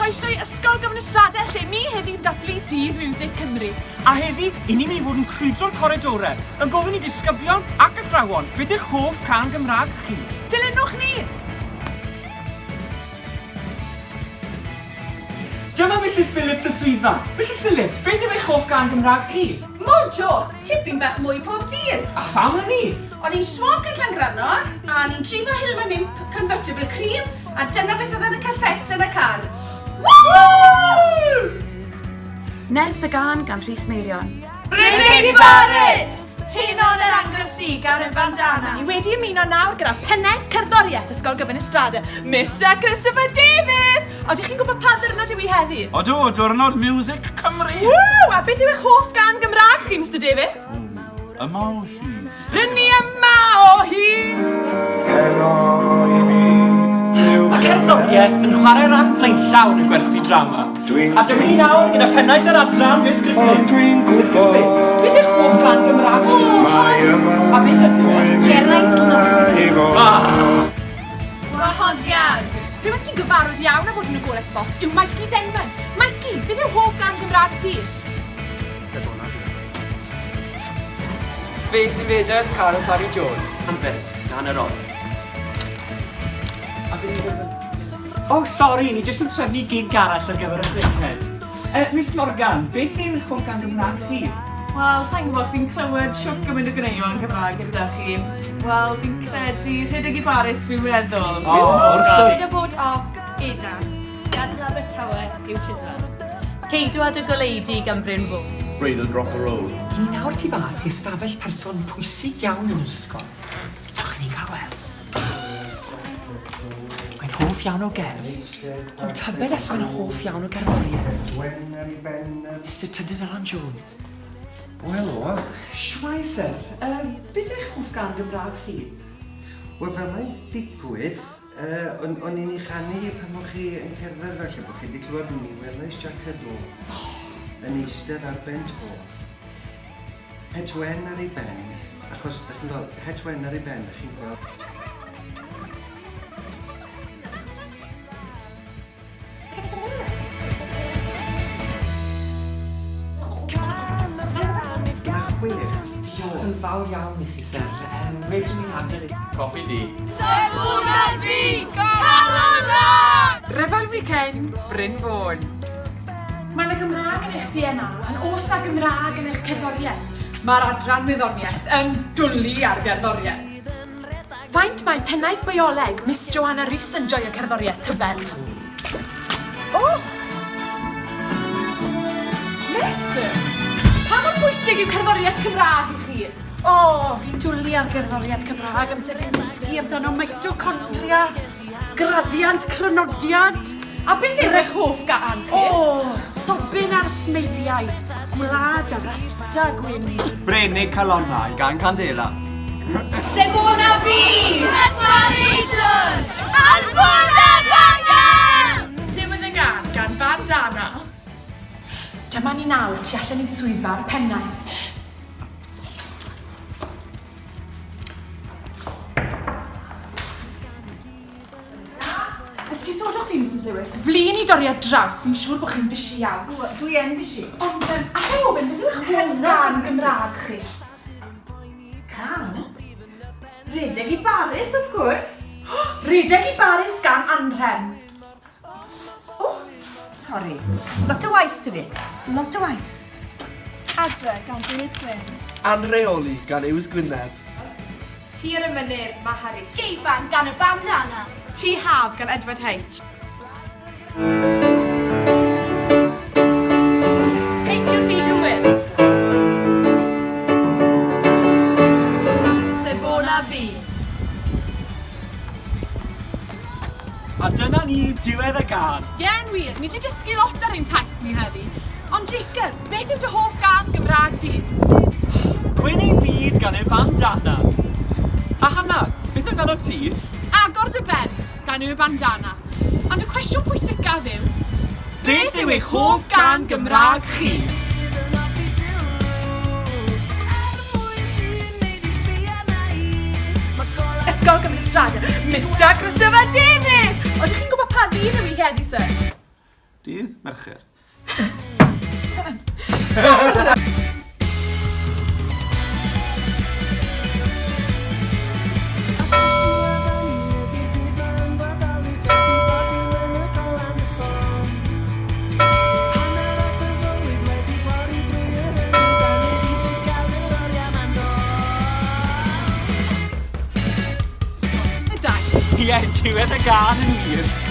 Croeso i Ysgol Gyfun Strade, lle ni heddi'n datblu Dydd Miwsig Cymru. A heddi, i ni'n mynd i fod yn crwydro'r coridorau, yn gofyn i disgyblion ac athrawon beth yw'ch hoff can Gymraeg chi. Dilynwch ni! Dyma Mrs Phillips y swyddfa. Mrs Phillips, beth yw eich hoff can Gymraeg chi? Mojo, tipyn bach mwy pob dydd. A pham hynny? O'n i'n swag yn Llangrannog, a ni'n trifo Hilma Nimp convertible cream, a dyna beth oedd yn y caset yn y car. Woo! Nerth y gan gan Rhys Meirion. Rydych i Boris! Hinon yr anglesig ar y bandana. Ni wedi ymuno nawr gyda pennaeth cerddoriaeth Ysgol Gyfun Strade, Mr Christopher Davies! Odych chi'n gwybod pa ddiwrnod yw i heddi? Odw, diwrnod Miwsig Cymru! Ww, a beth yw eich hoff gan Gymraeg chi, Mr Davies? Yma o hi. Rynni yma o hi! Helo i mi. Mae cerddoriaeth yn chwarae ran flaenllaw yn y gwersi drama. A dyma ni nawr gyda pennaeth yr adran, Miss Gyfun. Miss Gyfun, beth yw'ch hoff gan Gymraeg chi? A beth ydw e? Geraint Lwyd. Wahoddiad! Rhywun sy'n gyfarwydd iawn a fod yn y golau sbot yw Mikey Denman. Mikey, beth yw hoff gan Gymraeg ti? Space Invaders, Carol Parry Jones, and Beth, gan yr Odds. O, sori, ni jyst yn trefnu gig arall ar gyfer y chweched. Miss Morgan, beth yw'ch hoff gan Gymraeg chi? Wel, sa'n gwybod, fi'n clywed siwc gymaint o gwneuon Cymraeg gyda chi. Wel, fi'n credu rhedeg i Baris fi'n meddwl. Beth yw bod o Eda. Gadla Abertawe yw Chiswell. Ceidwad y goleidi gan Bryn Fo. Braidd rock and roll. I ni nawr tu fas i ystafell person pwysig iawn yn yr ysgol. Dewch ni'n cael weld. Mae'n hoff iawn o gerdd, ond tybed os mae'n hoff iawn o gerddoriaeth. Mr Tydydd Alan Jones. Wel, o. Shwai, sir. Beth yw'ch hoff gan Gymraeg chi? Wel, fel mae'n digwydd, o'n i'n ei chanu pan o'ch chi yn cerdded felly, bod chi wedi clywed ni welais jacket o yn eistedd ar bent o. Hedwen ar ei ben, achos ydych chi'n gweld, hedwen ar ei ben, ydych chi'n gweld. Diolch yn fawr iawn i chi, sir. Welch ni'n adael i. Coffi di. Sebwna fi! Calonad! Ryfel weekend, Bryn Fôn. Mae yna Gymraeg yn eich DNA, yn os na Gymraeg yn eich cerddoriaeth. Mae'r adran wyddoniaeth yn dwlu ar gerddoriaeth. Faint mae pennaeth bioleg Miss Joanna Rhys yn joio cerddoriaeth tybed? O! Nes! Pa mor bwysig yw cerddoriaeth Cymraeg i chi? O, fi'n dwlu ar gerddoriaeth Cymraeg amser fi'n dysgu amdano mitochondria, graddiant cronodiad. A beth yw'r eich hoff gan chi? O, sobyn ar smeiliaid, gwlad a rasta gwyn. Brenig calonnau gan Candelas. Sebwna fi! Edward Anfona Bangan! Diwedd y gan bandana. Dyma ni nawr tu allan i'w swyddfa'r pennaeth. Esgusodwch fi, Mrs Lewis. Flin i dorri ar draws, fi'n siŵr bod chi'n fysi iawn. Dwi yn fysi. Ond, allai ofyn, beth yw'ch hoff gan Gymraeg chi? Can? Rhedeg i Baris, wrth gwrs. Rhedeg i Baris gan Anrhen. O, sori. Lot o waith ti fi. Lot o waith. Adre gan Dydd Gwyn. Anreoli gan Ews Gwynedd. Tir y mynydd, Maharis. Gyfun gan y bandana. Tŷ Haf gan Edward H. Peintio'r hyd yn wyrdd. Sebwna fi. A dyna ni diwedd y gan. Ien wir, ni wedi dysgu lot ar ein taith ni heddi. Ond Jacob, beth yw dy hoff gan Gymraeg di? Gwyn ei byd gan y bandana. A hana, beth amdano ti? Agor dy ben gan y bandana. Ond y cwestiwn pwysicaf yw, Beth yw eich hoff gan Gymraeg chi? Ysgol Gyfun Strade, Mr Christopher Davies! Oeddech chi'n gwybod pa ddydd yw i heddi, sir? Dydd Mercher. Ie, diwedd y gan yn wir.